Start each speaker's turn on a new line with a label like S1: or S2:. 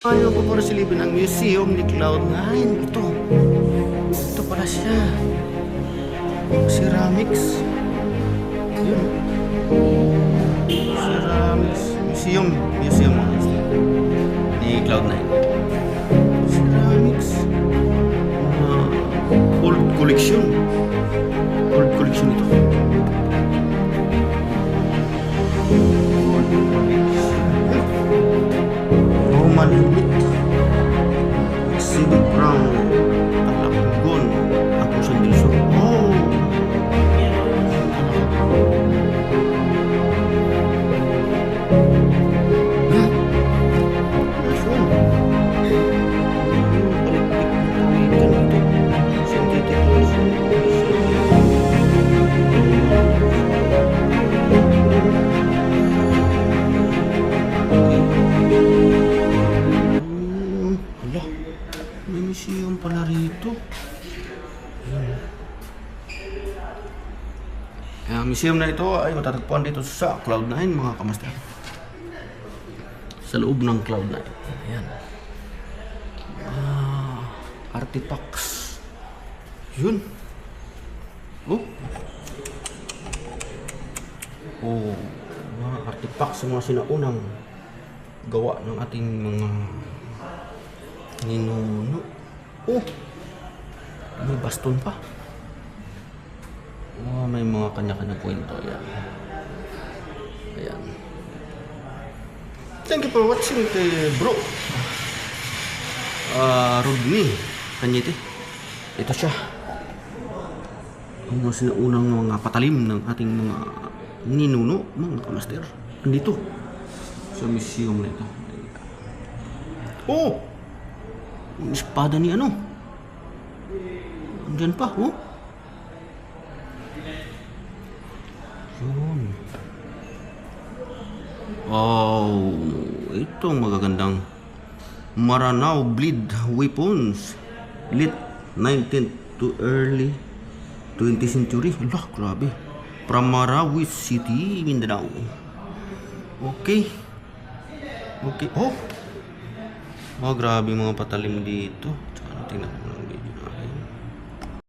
S1: Ayaw ko para silipin ang museum ni Cloud9. Ito pala siya. Ceramics. Yun. Ceramics. Museum ni Cloud9. Ceramics. Old collection. Old collection ito. Roman unit. Exhibit from Taklapgon. Agusan del Sur. Oh! May museum pala rito. Ang museum na ito ay matatagpuan dito sa Cloud9, mga kamaster. Sa loob ng Cloud9. Ayan. Artifacts. Yun. Mga artifacts, mga sinaunang gawa ng ating mga ninuno. May baston pa. May mga kanya-kanya kwento. Ayan. Thank you for watching kay bro Rodney Kanyete. Ito siya. Ang mga sinaunang mga patalim ng ating mga ninuno, mga kamaster. Nandito sa museum na ito. Ang espada ni ano? Andyan pa, Yun. Itong magagandang Maranao Bleed Weapons. Late 19th to early 20th century. Allah, grabe. From Marawi City, Mindanao. Okay. Grabe mga patalim dito. Tsaka tingnan.